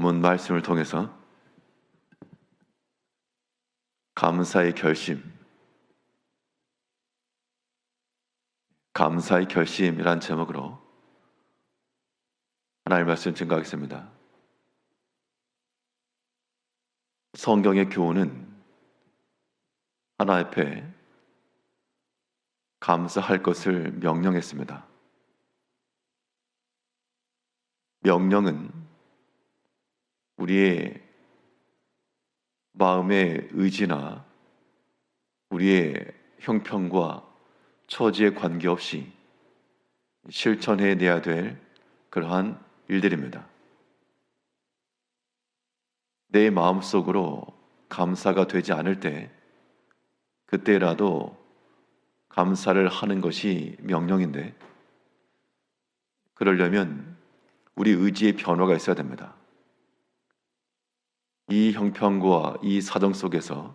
본문 말씀을 통해서 감사의 결심이란 제목으로 하나님의 말씀 증거하겠습니다. 성경의 교훈은 하나님 앞에 감사할 것을 명령했습니다. 명령은 우리의 마음의 의지나 우리의 형편과 처지에 관계없이 실천해내야 될 그러한 일들입니다. 내 마음속으로 감사가 되지 않을 때 그때라도 감사를 하는 것이 명령인데, 그러려면 우리 의지의 변화가 있어야 됩니다. 이 형편과 이 사정 속에서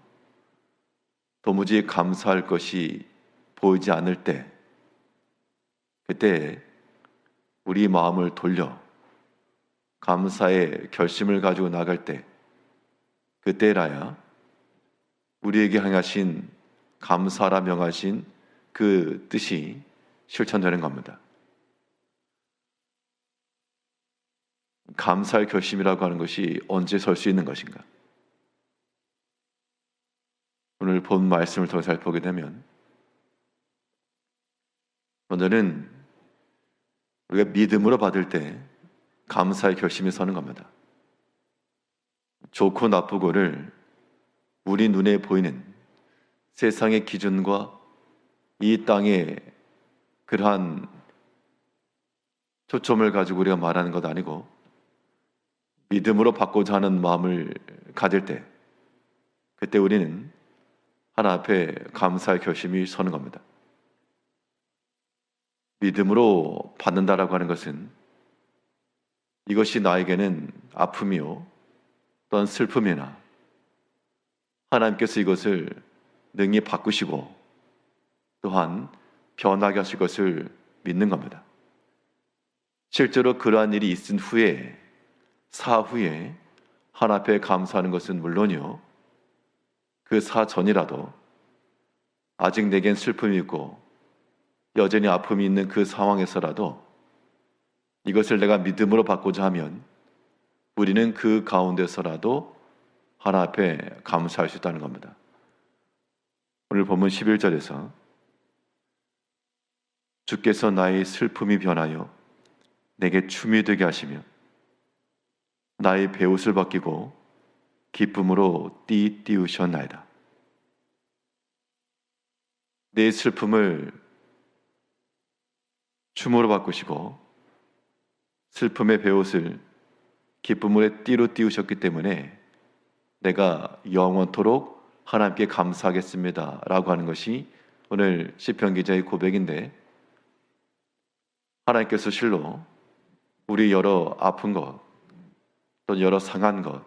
도무지 감사할 것이 보이지 않을 때, 그때 우리 마음을 돌려 감사의 결심을 가지고 나갈 때, 그때라야 우리에게 행하신 감사라 명하신 그 뜻이 실천되는 겁니다. 감사의 결심이라고 하는 것이 언제 설 수 있는 것인가? 오늘 본 말씀을 통해 살펴보게 되면, 먼저는 우리가 믿음으로 받을 때 감사의 결심이 서는 겁니다. 좋고 나쁘고를 우리 눈에 보이는 세상의 기준과 이 땅의 그러한 초점을 가지고 우리가 말하는 것 아니고, 믿음으로 받고자 하는 마음을 가질 때, 그때 우리는 하나님 앞에 감사의 결심이 서는 겁니다. 믿음으로 받는다라고 하는 것은 이것이 나에게는 아픔이요 또한 슬픔이나 하나님께서 이것을 능히 바꾸시고 또한 변하게 하실 것을 믿는 겁니다. 실제로 그러한 일이 있은 후에, 사후에 하나님 앞에 감사하는 것은 물론이요, 그 사전이라도 아직 내겐 슬픔이 있고 여전히 아픔이 있는 그 상황에서라도 이것을 내가 믿음으로 받고자 하면 우리는 그 가운데서라도 하나님 앞에 감사할 수 있다는 겁니다. 오늘 본문 11절에서 주께서 나의 슬픔이 변하여 내게 춤이 되게 하시며 나의 베옷을 벗기고 기쁨으로 띠우셨나이다. 내 슬픔을 춤으로 바꾸시고 슬픔의 베옷을 기쁨의 띠로 띠우셨기 때문에 내가 영원토록 하나님께 감사하겠습니다 라고 하는 것이 오늘 시편 기자의 고백인데, 하나님께서 실로 우리 여러 아픈 것, 또 여러 상한 것,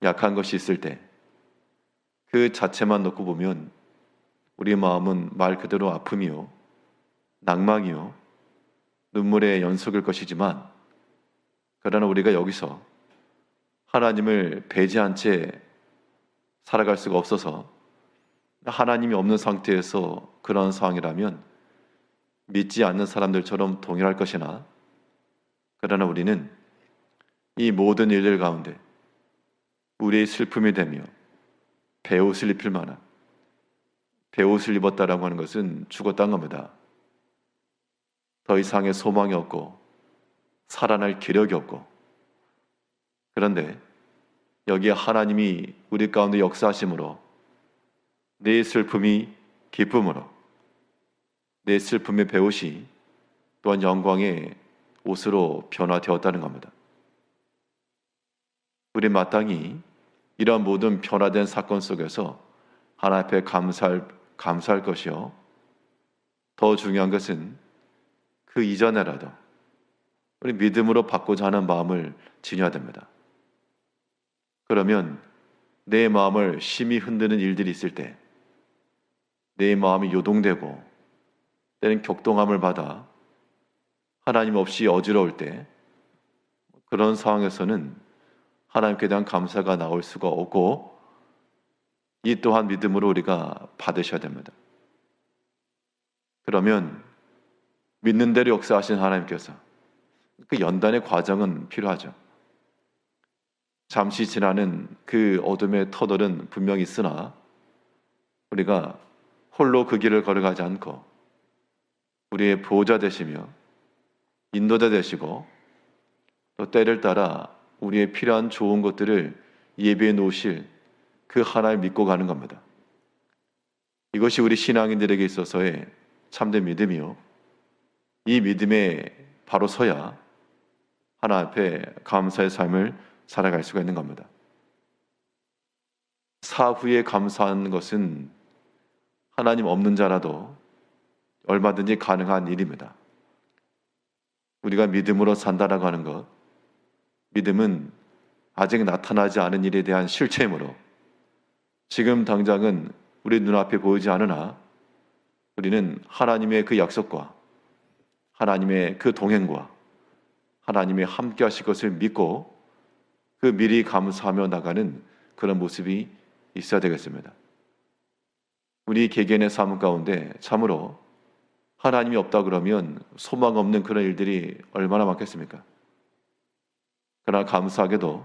약한 것이 있을 때 그 자체만 놓고 보면 우리 마음은 말 그대로 아픔이요, 낭망이요, 눈물의 연속일 것이지만, 그러나 우리가 여기서 하나님을 배제한 채 살아갈 수가 없어서 하나님이 없는 상태에서 그런 상황이라면 믿지 않는 사람들처럼 동일할 것이나, 그러나 우리는 이 모든 일들 가운데 우리의 슬픔이 되며 베옷을 입힐 만한, 베옷을 입었다라고 하는 것은 죽었다는 겁니다. 더 이상의 소망이 없고 살아날 기력이 없고, 그런데 여기에 하나님이 우리 가운데 역사하심으로 내 슬픔이 기쁨으로, 내 슬픔의 베옷이 또한 영광의 옷으로 변화되었다는 겁니다. 우리 마땅히 이러한 모든 변화된 사건 속에서 하나님 앞에 감사할 것이요, 더 중요한 것은 그 이전에라도 우리 믿음으로 받고자 하는 마음을 지녀야 됩니다. 그러면 내 마음을 심히 흔드는 일들이 있을 때, 내 마음이 요동되고 때는 격동함을 받아 하나님 없이 어지러울 때, 그런 상황에서는 하나님께 대한 감사가 나올 수가 없고, 이 또한 믿음으로 우리가 받으셔야 됩니다. 그러면 믿는 대로 역사하신 하나님께서 그 연단의 과정은 필요하죠. 잠시 지나는 그 어둠의 터널은 분명히 있으나 우리가 홀로 그 길을 걸어가지 않고 우리의 보호자 되시며 인도자 되시고 또 때를 따라 우리의 필요한 좋은 것들을 예비해 놓으실 그 하나님을 믿고 가는 겁니다. 이것이 우리 신앙인들에게 있어서의 참된 믿음이요, 이 믿음에 바로 서야 하나님 앞에 감사의 삶을 살아갈 수가 있는 겁니다. 사후에 감사하는 것은 하나님 없는 자라도 얼마든지 가능한 일입니다. 우리가 믿음으로 산다라고 하는 것, 믿음은 아직 나타나지 않은 일에 대한 실체이므로 지금 당장은 우리 눈앞에 보이지 않으나 우리는 하나님의 그 약속과 하나님의 그 동행과 하나님의 함께 하실 것을 믿고 그 미리 감사하며 나가는 그런 모습이 있어야 되겠습니다. 우리 개개인의 삶 가운데 참으로 하나님이 없다 그러면 소망 없는 그런 일들이 얼마나 많겠습니까? 그러나 감사하게도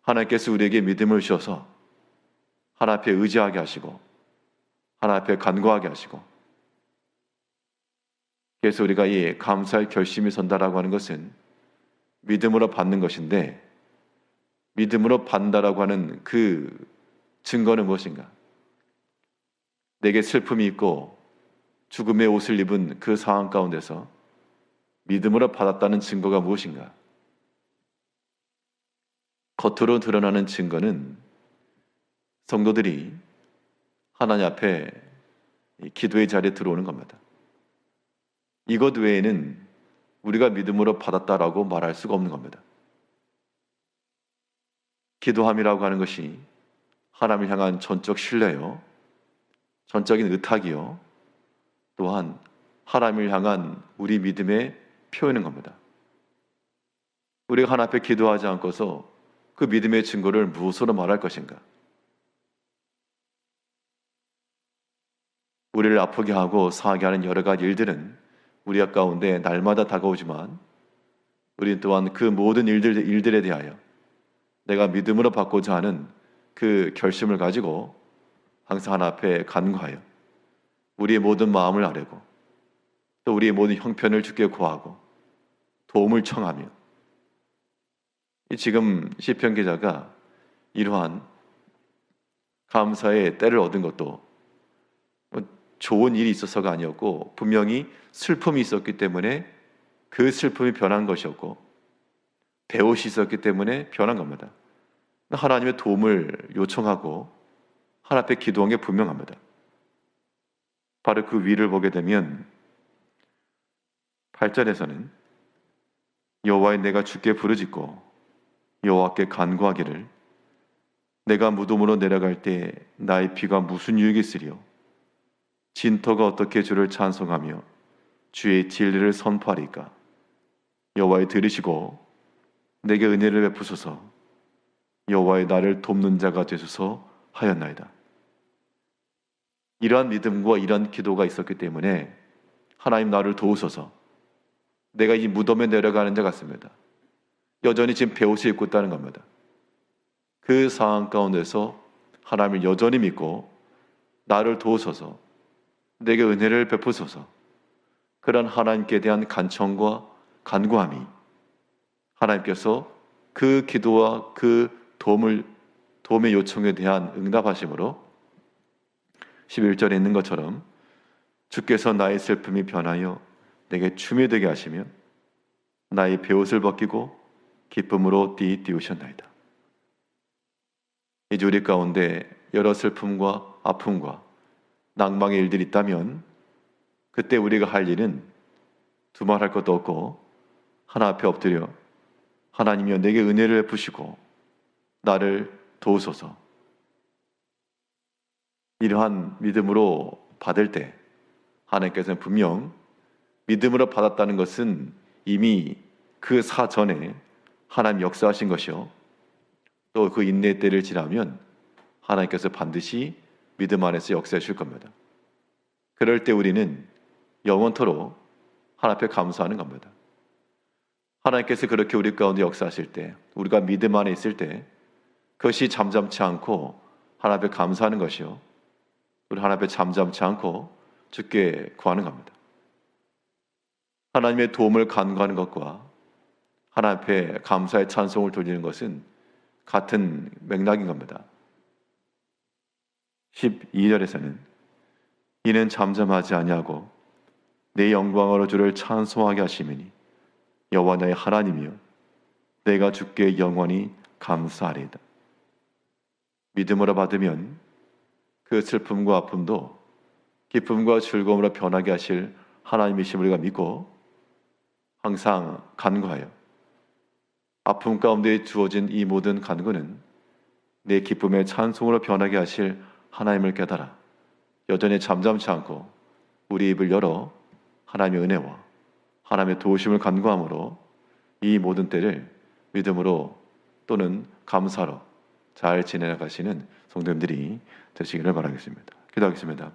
하나님께서 우리에게 믿음을 주셔서 하나님 앞에 의지하게 하시고 하나님 앞에 간구하게 하시고, 그래서 우리가 이 감사의 결심이 선다라고 하는 것은 믿음으로 받는 것인데, 믿음으로 받는다라고 하는 그 증거는 무엇인가? 내게 슬픔이 있고 죽음의 옷을 입은 그 상황 가운데서 믿음으로 받았다는 증거가 무엇인가? 겉으로 드러나는 증거는 성도들이 하나님 앞에 기도의 자리에 들어오는 겁니다. 이것 외에는 우리가 믿음으로 받았다라고 말할 수가 없는 겁니다. 기도함이라고 하는 것이 하나님을 향한 전적 신뢰요, 전적인 의탁이요, 또한 하나님을 향한 우리 믿음의 표현인 겁니다. 우리가 하나님 앞에 기도하지 않고서 그 믿음의 증거를 무엇으로 말할 것인가? 우리를 아프게 하고 상하게 하는 여러 가지 일들은 우리 가운데 날마다 다가오지만 우리는 또한 그 모든 일들에 대하여 내가 믿음으로 받고자 하는 그 결심을 가지고 항상 하나님 앞에 간구하여 우리의 모든 마음을 아뢰고 또 우리의 모든 형편을 주께 구하고 도움을 청하며, 지금 시편 기자가 이러한 감사의 때를 얻은 것도 좋은 일이 있어서가 아니었고 분명히 슬픔이 있었기 때문에 그 슬픔이 변한 것이었고 배옷이 있었기 때문에 변한 겁니다. 하나님의 도움을 요청하고 하나님 앞에 기도한 게 분명합니다. 바로 그 위를 보게 되면 8절에서는 여호와의 내가 주께 부르짖고 여호와께 간구하기를 내가 무덤으로 내려갈 때 나의 피가 무슨 유익이 있으리요, 진토가 어떻게 주를 찬송하며 주의 진리를 선포하리까. 여호와의 들으시고 내게 은혜를 베푸소서, 여호와의 나를 돕는 자가 되소서 하였나이다. 이러한 믿음과 이러한 기도가 있었기 때문에 하나님 나를 도우소서, 내가 이 무덤에 내려가는 자 같습니다. 여전히 지금 베옷을 입고 있다는 겁니다. 그 상황 가운데서 하나님을 여전히 믿고 나를 도우소서, 내게 은혜를 베푸소서, 그런 하나님께 대한 간청과 간구함이 하나님께서 그 기도와 그 도움의 요청에 대한 응답하심으로 11절에 있는 것처럼 주께서 나의 슬픔이 변하여 내게 춤이 되게 하시며 나의 베옷을 벗기고 기쁨으로 띄우셨나이다. 이제 우리 가운데 여러 슬픔과 아픔과 낭망의 일들이 있다면 그때 우리가 할 일은 두말할 것도 없고 하나 앞에 엎드려 하나님이여 내게 은혜를 베푸시고 나를 도우소서, 이러한 믿음으로 받을 때 하나님께서는 분명 믿음으로 받았다는 것은 이미 그 사전에 하나님 역사하신 것이요, 또 그 인내의 때를 지나면 하나님께서 반드시 믿음 안에서 역사해 주실 겁니다. 그럴 때 우리는 영원토록 하나님 앞에 감사하는 겁니다. 하나님께서 그렇게 우리 가운데 역사하실 때, 우리가 믿음 안에 있을 때 그것이 잠잠치 않고 하나님 앞에 감사하는 것이요, 우리 하나님 앞에 잠잠치 않고 주께 구하는 겁니다. 하나님의 도움을 간구하는 것과 하나님 앞에 감사의 찬송을 돌리는 것은 같은 맥락인 겁니다. 12절에서는 이는 잠잠하지 아니하고 내 영광으로 주를 찬송하게 하심이니 여호와 나의 하나님이여 내가 주께 영원히 감사하리이다. 믿음으로 받으면 그 슬픔과 아픔도 기쁨과 즐거움으로 변하게 하실 하나님이심을 우리가 믿고 항상 간구하여 아픔 가운데 주어진 이 모든 간구는 내 기쁨의 찬송으로 변하게 하실 하나님을 깨달아 여전히 잠잠치 않고 우리 입을 열어 하나님의 은혜와 하나님의 도우심을 간구함으로 이 모든 때를 믿음으로 또는 감사로 잘 지내나가시는 성도님들이 되시기를 바라겠습니다. 기도하겠습니다.